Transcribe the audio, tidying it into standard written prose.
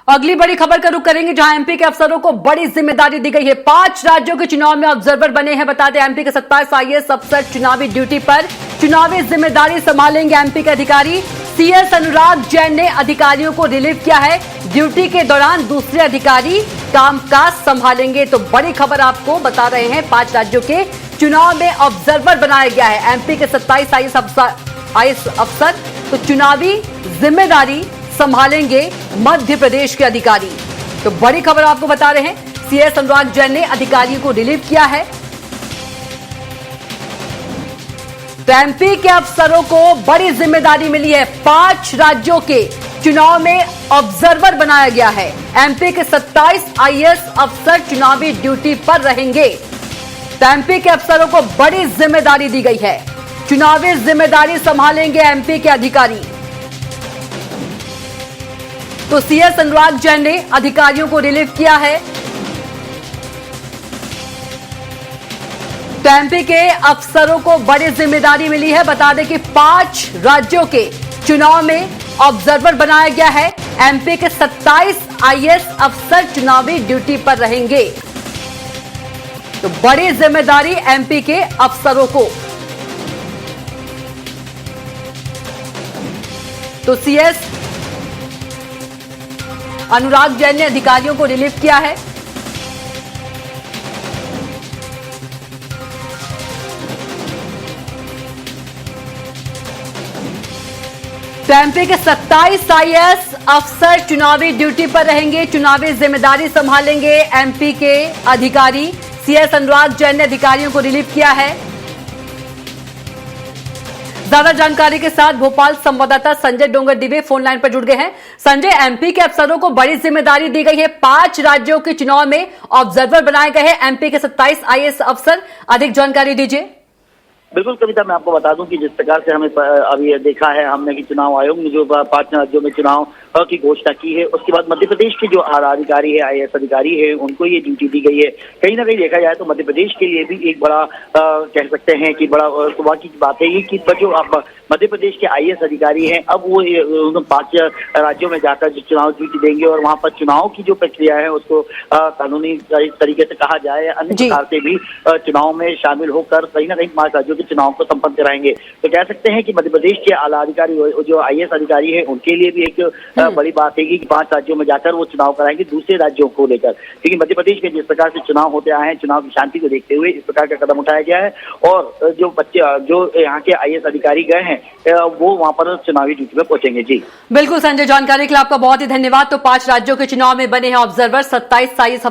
अगली बड़ी खबर का रुख करेंगे, जहां एमपी के अफसरों को बड़ी जिम्मेदारी दी गई है। 5 राज्यों के चुनाव में ऑब्जर्वर बने हैं। बता दें, एमपी के 27 आईएएस अफसर चुनावी ड्यूटी पर। चुनावी जिम्मेदारी संभालेंगे एमपी के अधिकारी। सीएस अनुराग जैन ने अधिकारियों को रिलीव किया है। ड्यूटी के दौरान दूसरे अधिकारी कामकाज संभालेंगे। तो बड़ी खबर आपको बता रहे हैं, 5 राज्यों के चुनाव में ऑब्जर्वर बनाया गया है एमपी के 27 आईएएस अफसर। तो चुनावी जिम्मेदारी संभालेंगे मध्य प्रदेश के अधिकारी। तो बड़ी खबर आपको बता रहे हैं, सीएस अनुराग जैन ने अधिकारियों को रिलीव किया है। तो एमपी के अफसरों को बड़ी जिम्मेदारी मिली है। 5 राज्यों के चुनाव में ऑब्जर्वर बनाया गया है। एमपी के 27 आईएएस अफसर चुनावी ड्यूटी पर रहेंगे। तो एमपी के अफसरों को बड़ी जिम्मेदारी दी गई है। चुनावी जिम्मेदारी संभालेंगे एमपी के अधिकारी। तो सीएस अनुराग जैन ने अधिकारियों को रिलीव किया है। तो एमपी के अफसरों को बड़ी जिम्मेदारी मिली है। बता दें कि 5 राज्यों के चुनाव में ऑब्जर्वर बनाया गया है। एमपी के 27 आईएएस अफसर चुनावी ड्यूटी पर रहेंगे। तो बड़ी जिम्मेदारी एमपी के अफसरों को। तो सीएस अनुराग जैन ने अधिकारियों को रिलीव किया है। तो एमपी के 27 आईएएस अफसर चुनावी ड्यूटी पर रहेंगे। चुनावी जिम्मेदारी संभालेंगे एमपी के अधिकारी। सीएस अनुराग जैन ने अधिकारियों को रिलीव किया है। ज्यादा जानकारी के साथ भोपाल संवाददाता संजय डोंगरदिवे फोन लाइन पर जुड़ गए हैं। संजय, एमपी के अफसरों को बड़ी जिम्मेदारी दी गई है। 5 राज्यों के चुनाव में ऑब्जर्वर बनाए गए हैं एमपी के 27 आईएएस अफसर। अधिक जानकारी दीजिए। बिल्कुल कविता, मैं आपको बता दूं कि जिस प्रकार से हमें अभी देखा है हमने कि चुनाव आयोग ने जो 5 राज्यों में चुनाव की घोषणा की है, उसके बाद मध्य प्रदेश के जो अधिकारी है, आईएएस अधिकारी है, उनको ये ड्यूटी दी गई है। कहीं ना कहीं देखा जाए तो मध्य प्रदेश के लिए भी एक बड़ा कह सकते हैं कि बड़ा सुबह की बात है ये कि जो आप मध्य प्रदेश के आईएएस अधिकारी हैं, अब वो 5 राज्यों में जाकर जो चुनाव ड्यूटी देंगे और वहां पर चुनाव की जो प्रक्रिया है उसको कानूनी तरीके से कहा जाए, अन्य प्रकार से भी चुनाव में शामिल होकर कहीं ना कहीं 5 राज्यों के चुनाव को संपन्न कराएंगे। तो कह सकते हैं कि मध्य प्रदेश के आला अधिकारी जो आईएएस अधिकारी है उनके लिए भी एक बड़ी बात है कि 5 राज्यों में जाकर वो चुनाव कराएंगे दूसरे राज्यों को लेकर। क्योंकि मध्य प्रदेश में जिस प्रकार से चुनाव होते आए हैं, चुनाव की शांति को देखते हुए इस प्रकार का कदम उठाया गया है। और जो यहाँ के आईएएस अधिकारी गए हैं वो वहां पर चुनावी ड्यूटी में पहुंचेंगे। जी बिल्कुल संजय, जानकारी के लिए आपका बहुत ही धन्यवाद। तो 5 राज्यों के चुनाव में बने हैं ऑब्जर्वर 27 आईएएस